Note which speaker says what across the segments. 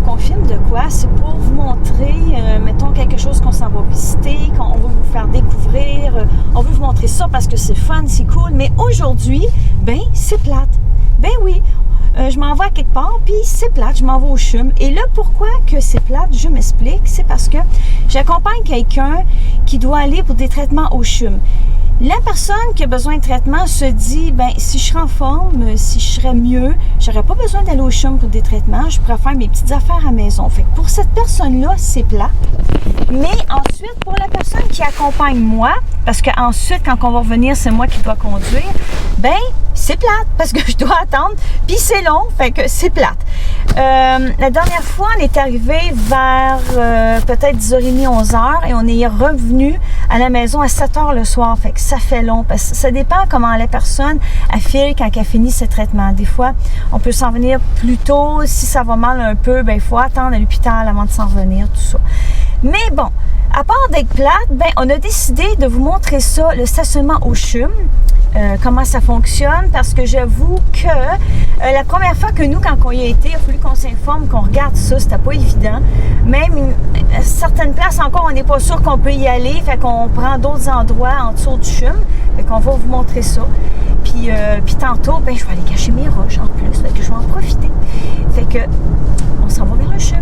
Speaker 1: qu'on filme de quoi, c'est pour vous montrer, mettons, quelque chose qu'on s'en va visiter, qu'on veut vous faire découvrir. On veut vous montrer ça parce que c'est fun, c'est cool. Mais aujourd'hui, ben, c'est plate. Ben oui, je m'en vais à quelque part, puis c'est plate, je m'en vais au CHUM. Et là, pourquoi que c'est plate, je m'explique. C'est parce que j'accompagne quelqu'un qui doit aller pour des traitements au CHUM. La personne qui a besoin de traitement se dit, ben si je serais en forme, si je serais mieux, j'aurais pas besoin d'aller au CHUM pour des traitements, je pourrais faire mes petites affaires à la maison. Fait que pour cette personne-là, c'est plat. Mais ensuite, pour la personne qui accompagne moi, parce qu'ensuite, quand on va revenir, c'est moi qui dois conduire, ben c'est plate parce que je dois attendre, puis c'est long, fait que c'est plate. La dernière fois, on est arrivé vers peut-être 10h30, 11h, et on est revenu à la maison à 7h le soir, fait que ça fait long, parce que ça dépend comment la personne file quand elle finit ses traitements. Des fois, on peut s'en venir plus tôt, si ça va mal un peu, ben il faut attendre à l'hôpital avant de s'en revenir, tout ça. Mais bon, à part d'être plate, ben on a décidé de vous montrer ça, le stationnement au CHUM. Comment ça fonctionne, parce que j'avoue que la première fois que nous, quand on y a été, il a fallu qu'on s'informe, qu'on regarde ça, c'était pas évident. Même à certaines places encore, on n'est pas sûr qu'on peut y aller, fait qu'on prend d'autres endroits en dessous du CHUM, fait qu'on va vous montrer ça. Puis tantôt, ben je vais aller cacher mes roches en plus, fait que je vais en profiter. Fait que, on s'en va vers le CHUM.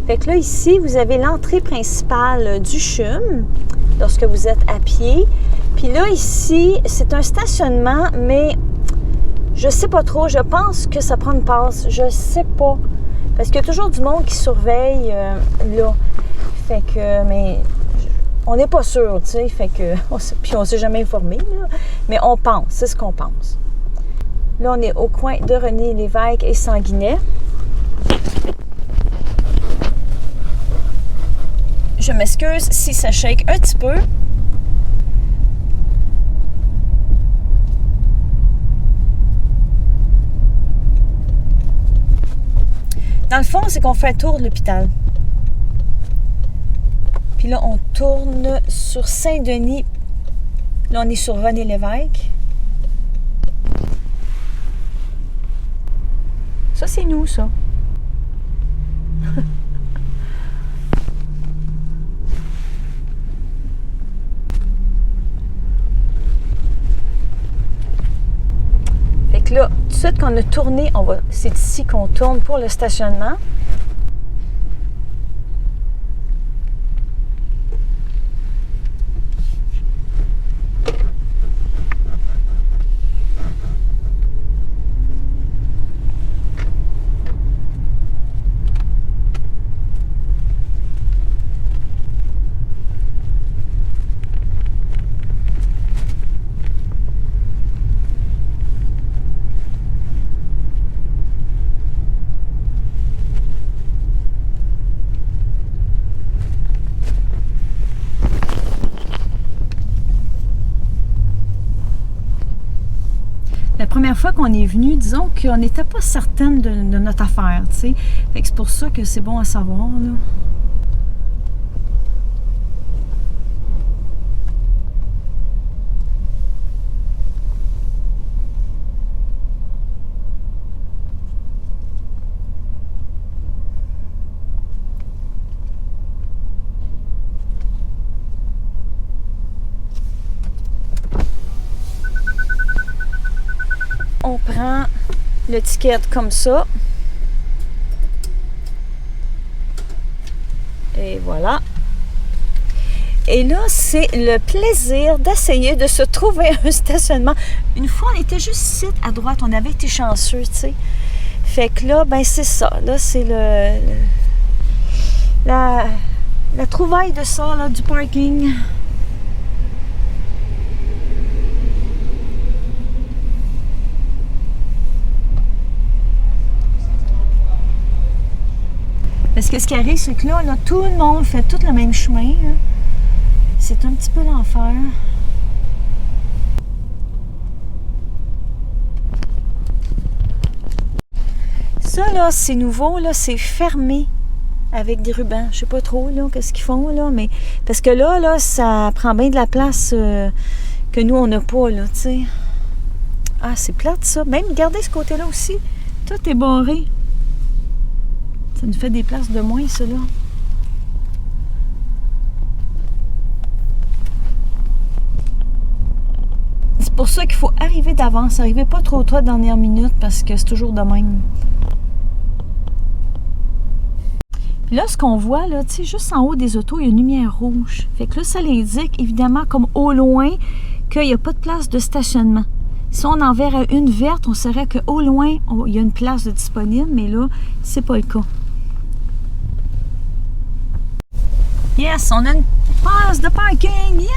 Speaker 1: Fait que là, ici, vous avez l'entrée principale du CHUM, lorsque vous êtes à pied. Puis là, ici, c'est un stationnement, mais je sais pas trop. Je pense que ça prend une passe. Je sais pas. Parce qu'il y a toujours du monde qui surveille là. Fait que, mais on n'est pas sûr, tu sais. Fait que, puis on s'est jamais informé, là. Mais on pense, c'est ce qu'on pense. Là, on est au coin de René Lévesque et Sanguinet. Je m'excuse si ça shake un petit peu. Dans le fond, c'est qu'on fait un tour de l'hôpital. Puis là, on tourne sur Saint-Denis. Là, on est sur René Lévesque. Ça, c'est nous, ça. Là, tout de suite qu'on a tourné, c'est ici qu'on tourne pour le stationnement. La première fois qu'on est venu, disons qu'on n'était pas certaine de notre affaire, tu sais. Fait que c'est pour ça que c'est bon à savoir, là. On prend le ticket comme ça. Et voilà. Et là, c'est le plaisir d'essayer de se trouver un stationnement. Une fois, on était juste ici à droite. On avait été chanceux, tu sais. Fait que là, ben c'est ça. Là, c'est la trouvaille de ça, là, du parking. Parce que ce qui arrive, c'est que là, tout le monde fait tout le même chemin. Là. C'est un petit peu l'enfer. Ça, là, c'est nouveau, là, c'est fermé avec des rubans. Je sais pas trop, là, qu'est-ce qu'ils font, là, mais... Parce que là, ça prend bien de la place que nous, on n'a pas, là, tu sais. Ah, c'est plate, ça. Même, regardez ce côté-là aussi. Tout est barré. Ça nous fait des places de moins, ça, là. C'est pour ça qu'il faut arriver d'avance. Arrivez pas trop tôt à la dernière minute parce que c'est toujours de même. Puis là, ce qu'on voit, là, tu sais, juste en haut des autos, il y a une lumière rouge. Fait que là, ça l'indique, évidemment, comme au loin, qu'il n'y a pas de place de stationnement. Si on en verrait une verte, on saurait qu'au loin, il y a une place de disponible, mais là, c'est pas le cas. Yes, on a une place de parking! Yeah!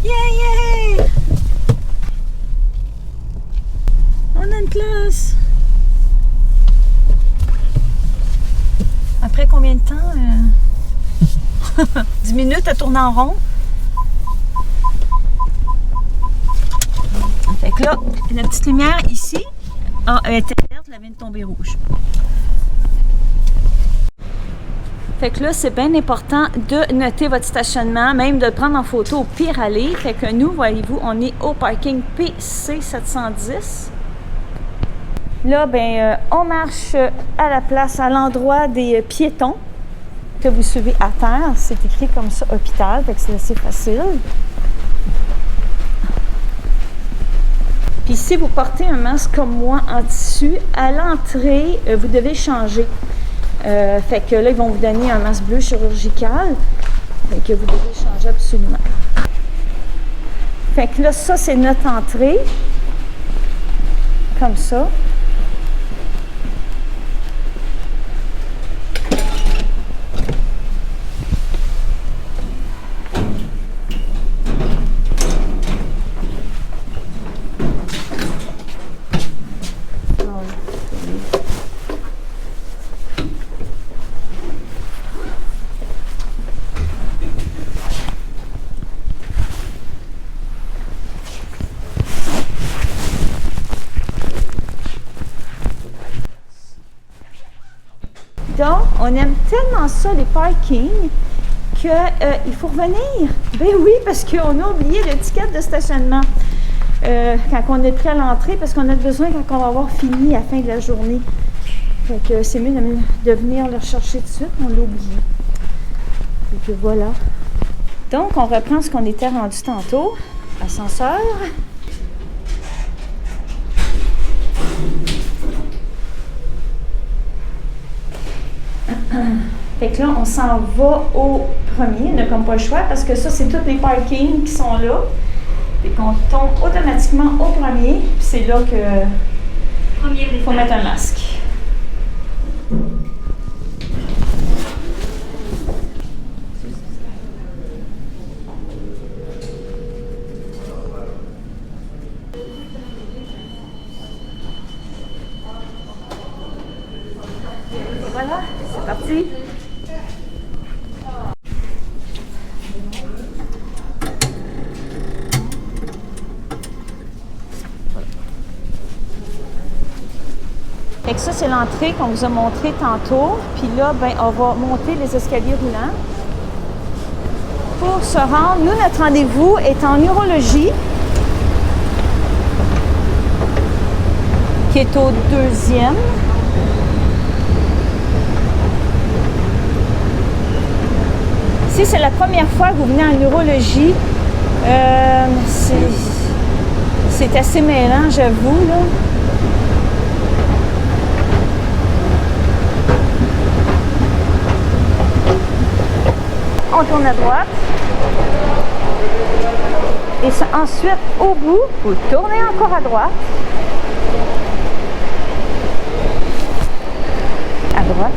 Speaker 1: Yeah, yeah! On a une place! Après combien de temps? 10 minutes à tourner en rond. Fait que là, la petite lumière ici, elle était verte, elle vient de tomber rouge. Fait que là, c'est bien important de noter votre stationnement, même de le prendre en photo au pire aller. Fait que nous, voyez-vous, on est au parking PC 710. Là, ben, on marche à la place, à l'endroit des piétons que vous suivez à terre. C'est écrit comme ça, hôpital, fait que c'est assez facile. Puis si vous portez un masque comme moi en tissu, à l'entrée, vous devez changer. Fait que là, ils vont vous donner un masque bleu chirurgical. Fait que vous devez changer absolument. Fait que là, ça, c'est notre entrée. Comme ça. Donc, on aime tellement ça, les parkings, qu'il faut revenir. Ben oui, parce qu'on a oublié l'étiquette de stationnement quand on est prêt à l'entrée, parce qu'on a besoin quand on va avoir fini à la fin de la journée. Fait que c'est mieux de venir le rechercher tout de suite, on l'a oublié. Fait que voilà. Donc, on reprend ce qu'on était rendu tantôt. Ascenseur. Fait que là, on s'en va au premier. On n'a comme pas le choix parce que ça, c'est tous les parkings qui sont là. Fait qu'on tombe automatiquement au premier. Puis c'est là qu'il faut mettre un masque. Voilà, c'est parti. Fait que ça, c'est l'entrée qu'on vous a montré tantôt. Puis là, ben, on va monter les escaliers roulants. Pour se rendre, nous, notre rendez-vous est en urologie, qui est au deuxième. Si c'est la première fois que vous venez en urologie, c'est assez mêlant, j'avoue, là. On tourne à droite. Et ensuite, au bout, vous tournez encore à droite. À droite.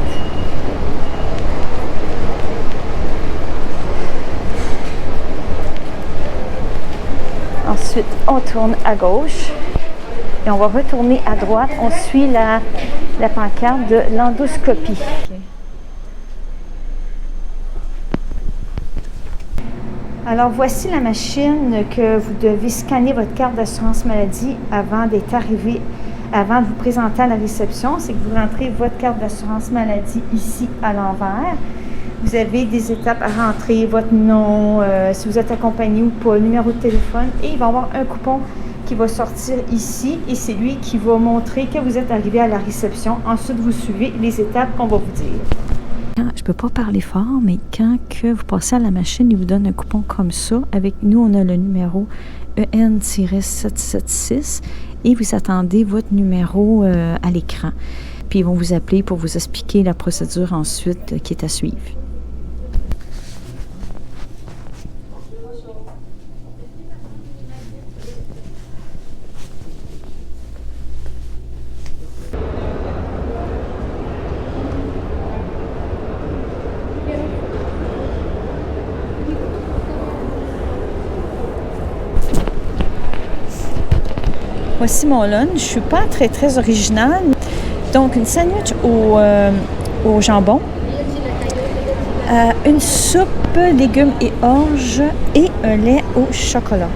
Speaker 1: Ensuite, on tourne à gauche. Et on va retourner à droite. On suit la pancarte de l'endoscopie. Okay. Alors, voici la machine que vous devez scanner votre carte d'assurance maladie avant d'être arrivé avant de vous présenter à la réception, c'est que vous rentrez votre carte d'assurance maladie ici à l'envers. Vous avez des étapes à rentrer, votre nom, si vous êtes accompagné ou pas, le numéro de téléphone, et il va y avoir un coupon qui va sortir ici et c'est lui qui va montrer que vous êtes arrivé à la réception. Ensuite, vous suivez les étapes qu'on va vous dire. Je ne peux pas parler fort, mais quand que vous passez à la machine, il vous donne un coupon comme ça. Avec nous, on a le numéro EN-776 et vous attendez votre numéro à l'écran. Puis ils vont vous appeler pour vous expliquer la procédure ensuite qui est à suivre. Voici mon lunch. Je ne suis pas très originale. Donc, une sandwich au jambon, une soupe, légumes et orge et un lait au chocolat.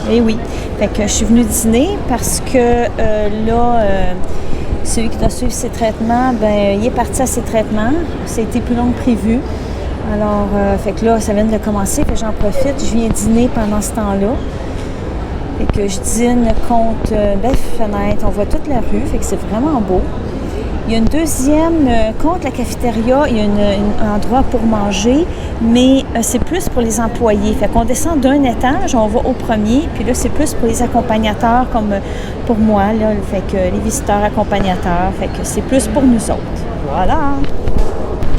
Speaker 1: Et oui, fait que je suis venue dîner parce que celui qui doit suivre ses traitements, il est parti à ses traitements. Ça a été plus long que prévu. Alors, fait que là, ça vient de commencer, que j'en profite. Je viens dîner pendant ce temps-là. Fait que je dîne contre belle fenêtre, on voit toute la rue, fait que c'est vraiment beau. Il y a une deuxième, contre la cafétéria, il y a un endroit pour manger, mais c'est plus pour les employés. Fait qu'on descend d'un étage, on va au premier, puis là, c'est plus pour les accompagnateurs, comme pour moi, là, fait que les visiteurs accompagnateurs, fait que c'est plus pour nous autres. Voilà!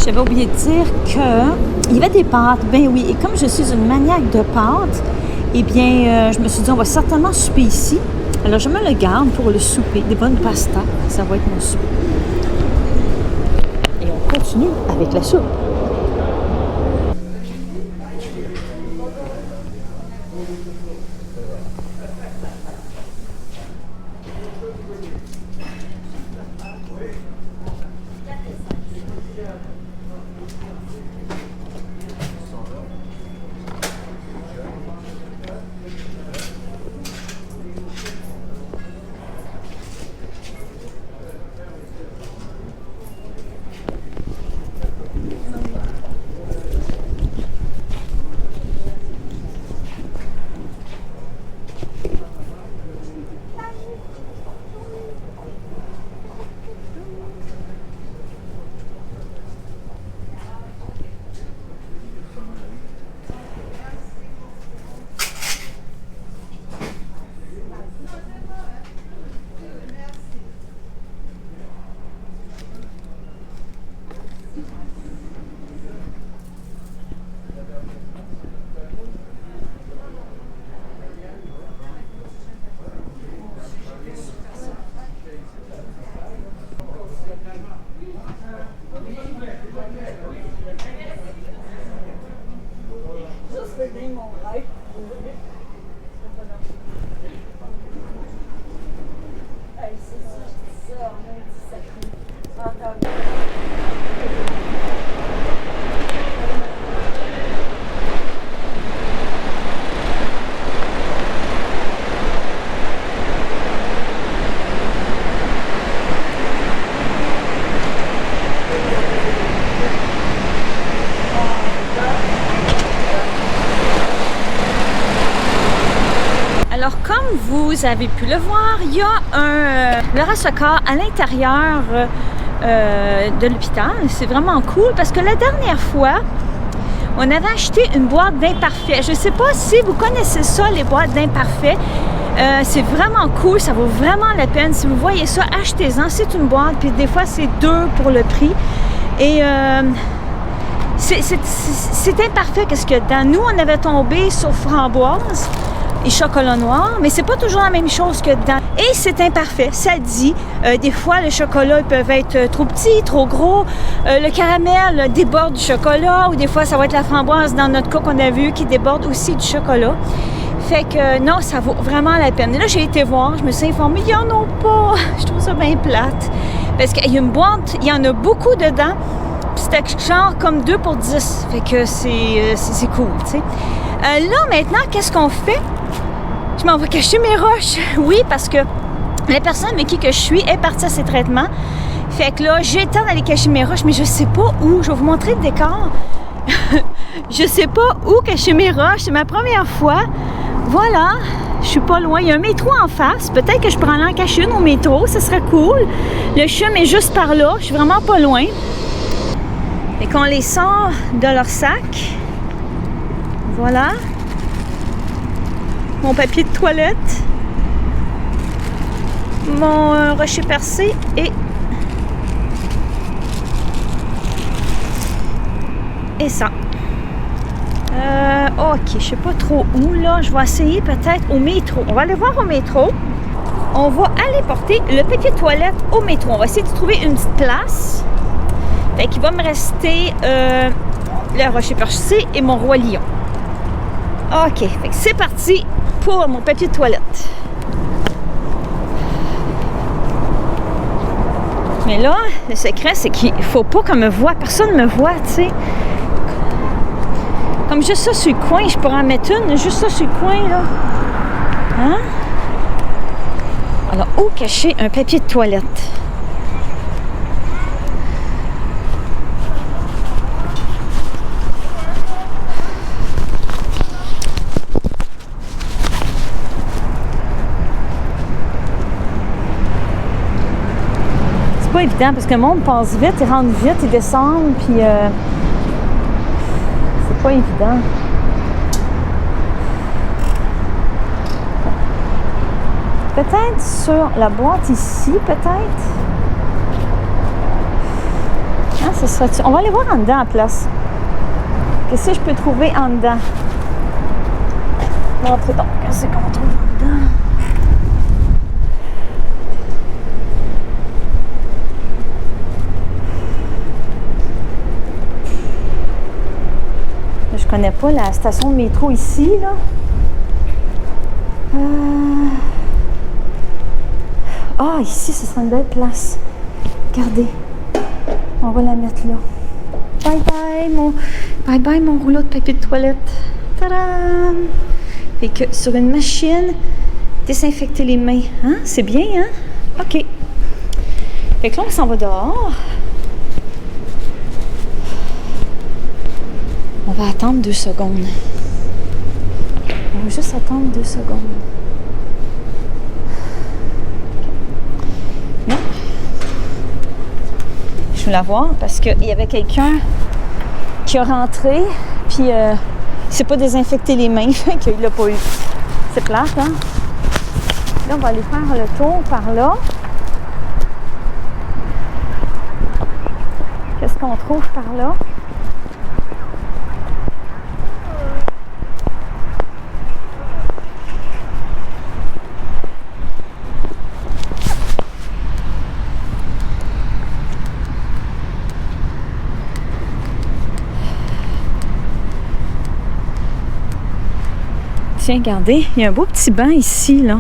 Speaker 1: J'avais oublié de dire qu'il y avait des pâtes, ben oui, et comme je suis une maniaque de pâtes, eh bien, je me suis dit, on va certainement souper ici. Alors, je me le garde pour le souper. Des bonnes pastas, ça va être mon souper. Et on continue avec la soupe. Alors, comme vous avez pu le voir, il y a le Racecor à l'intérieur de l'hôpital. C'est vraiment cool parce que la dernière fois, on avait acheté une boîte d'imparfaits. Je ne sais pas si vous connaissez ça, les boîtes d'imparfaits. C'est vraiment cool, ça vaut vraiment la peine. Si vous voyez ça, achetez-en. C'est une boîte, puis des fois, c'est 2 pour le prix. Et c'est imparfait qu'est-ce qu'il y a dedans. Nous, on avait tombé sur framboise et chocolat noir, mais c'est pas toujours la même chose que dedans. Et c'est imparfait, ça dit. Des fois, le chocolat, ils peuvent être trop petits, trop gros. Le caramel déborde du chocolat, ou des fois, ça va être la framboise, dans notre cas qu'on a vu, qui déborde aussi du chocolat. Fait que non, ça vaut vraiment la peine. Et là, j'ai été voir, je me suis informée, il y en a pas. Je trouve ça bien plate. Parce qu'il y a une boîte, il y en a beaucoup dedans. Puis c'était genre comme 2 pour 10. Fait que c'est cool, tu sais. Là, maintenant, qu'est-ce qu'on fait? Je m'en vais cacher mes roches. Oui, parce que La personne avec qui que je suis est partie à ses traitements. Fait que là, j'ai le temps d'aller cacher mes roches, mais je sais pas où. Je vais vous montrer le décor. Je sais pas où cacher mes roches. C'est ma première fois. Voilà. Je suis pas loin. Il y a un métro en face. Peut-être que je pourrais aller en cacher une au métro. Ce serait cool. Le chum est juste par là. Je suis vraiment pas loin. Et qu'on les sort de leur sac. Voilà. Mon papier de toilette. Mon rocher percé et ça. Ok, je sais pas trop où là. Je vais essayer peut-être au métro. On va aller voir au métro. On va aller porter le papier de toilette au métro. On va essayer de trouver une petite place. Fait qu'il va me rester le rocher percé et mon roi lion. Ok, fait que c'est parti pour mon papier de toilette. Mais là, le secret, c'est qu'il faut pas qu'on me voie. Personne ne me voit, tu sais. Comme juste ça sur le coin, je pourrais en mettre une, juste ça sur le coin, là. Hein? Alors, où cacher un papier de toilette? C'est pas évident parce que le monde passe vite, ils rentrent vite, ils descendent, puis c'est pas évident. Peut-être sur la boîte ici, peut-être. Ah, ce serait... On va aller voir en dedans à la place. Qu'est-ce que je peux trouver en dedans? Montrez donc, qu'est-ce qu'on trouve en dedans? Je connais pas la station de métro ici, là. Ah, ici, ce sera une belle place. Regardez. On va la mettre là. Bye bye mon rouleau de papier de toilette. Tadam! Fait que sur une machine, désinfecter les mains. Hein? C'est bien, hein? OK. Fait que là, on s'en va dehors. On va attendre 2 secondes. On va juste attendre 2 secondes. Non. Je veux la voir parce qu'il y avait quelqu'un qui a rentré, puis il s'est pas désinfecté les mains, fait qu'il l'a pas eu. C'est plate, hein? Là, on va aller faire le tour par là. Qu'est-ce qu'on trouve par là? Tiens, regardez, il y a un beau petit banc ici, là.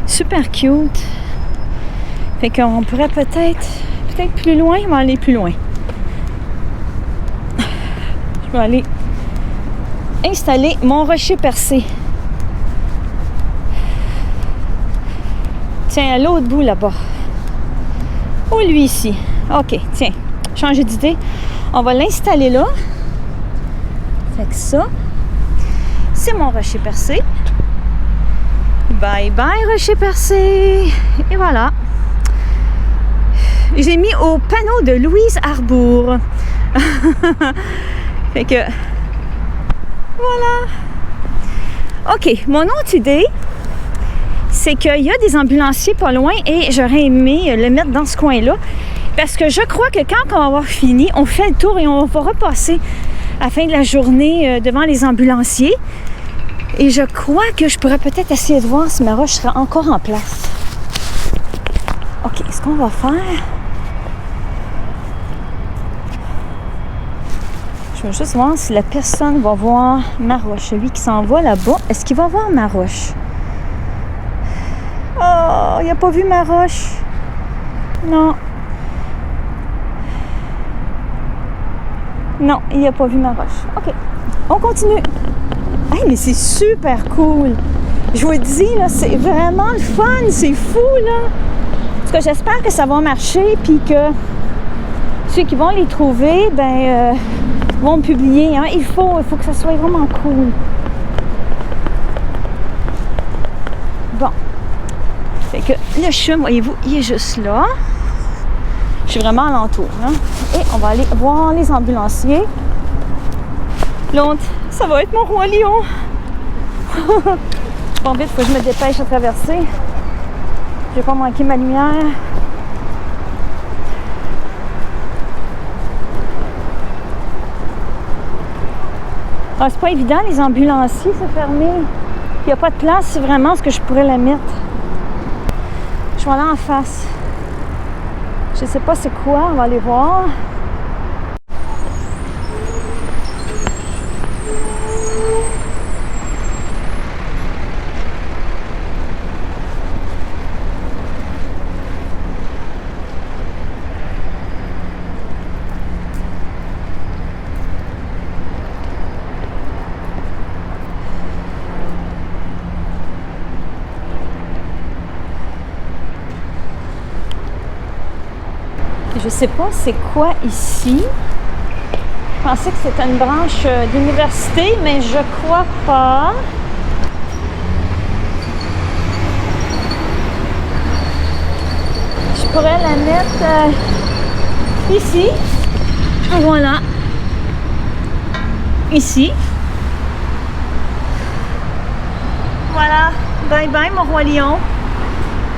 Speaker 1: Super cute. Fait qu'on pourrait peut-être plus loin, on va aller plus loin. Je vais aller installer mon rocher percé. Tiens, à l'autre bout, là-bas. Ou lui ici. OK, tiens, changer d'idée. On va l'installer là. Fait que ça... C'est mon rocher percé. Bye bye rocher percé. Et voilà. J'ai mis au panneau de Louise Arbour. Fait que voilà. OK, mon autre idée, c'est qu'il y a des ambulanciers pas loin et j'aurais aimé le mettre dans ce coin-là. Parce que je crois que quand on va avoir fini, on fait le tour et on va repasser à la fin de la journée devant les ambulanciers. Et je crois que je pourrais peut-être essayer de voir si ma roche sera encore en place. OK, ce qu'on va faire... Je vais juste voir si la personne va voir ma roche. Celui qui s'en va là-bas, est-ce qu'il va voir ma roche? Oh, il n'a pas vu ma roche. Non. Non, il n'a pas vu ma roche. OK, on continue. Hey, mais c'est super cool! Je vous le dis, là, c'est vraiment le fun, c'est fou, là. En tout cas, j'espère que ça va marcher, puis que ceux qui vont les trouver, ben, vont publier. Hein. Il faut que ça soit vraiment cool. Bon. Fait que le chum, voyez-vous, il est juste là. Je suis vraiment alentour. Hein. Et on va aller voir les ambulanciers. L'autre, ça va être mon roi lion. Bon, vite, faut que je me dépêche à traverser. Je vais pas manquer ma lumière. Ah, c'est pas évident, les ambulanciers, c'est fermé. Il n'y a pas de place, c'est vraiment ce que je pourrais la mettre. Je vais aller en face. Je sais pas c'est quoi, on va aller voir. Je sais pas c'est quoi ici. Je pensais que c'était une branche d'université, mais je crois pas. Je pourrais la mettre ici. Voilà. Ici. Voilà. Bye bye, mon roi lion.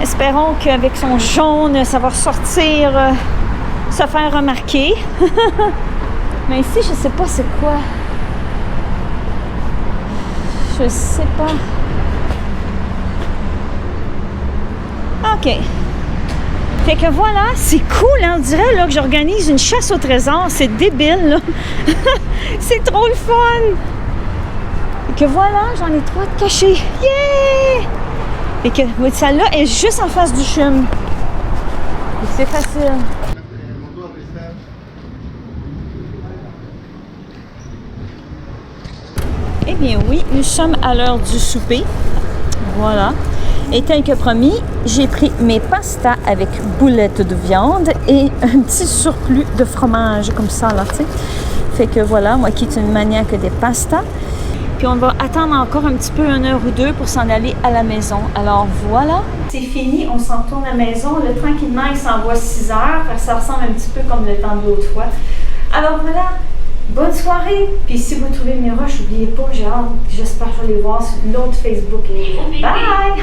Speaker 1: Espérons qu'avec son jaune, ça va ressortir, se faire remarquer. Mais ici, je sais pas c'est quoi. Je sais pas. OK. Fait que voilà, c'est cool, hein? On dirait là, que j'organise une chasse au trésor. C'est débile, là. C'est trop le fun. Fait que voilà, j'en ai 3 de cachés. Yeah! Et que celle-là est juste en face du chum. C'est facile. Eh bien oui, nous sommes à l'heure du souper. Voilà. Et tel que promis, j'ai pris mes pastas avec boulettes de viande et un petit surplus de fromage comme ça, là, tu sais. Fait que voilà, moi qui est une maniaque des pastas. Puis on va attendre encore un petit peu, 1 heure ou 2 pour s'en aller à la maison. Alors voilà. C'est fini, on s'en retourne à la maison. Là, tranquillement, il s'envoie 6 heures. Ça ressemble un petit peu comme le temps de l'autre fois. Alors voilà, bonne soirée. Puis si vous trouvez mes rushs, n'oubliez pas, j'ai hâte. J'espère que je vais les voir sur l'autre Facebook. Bye!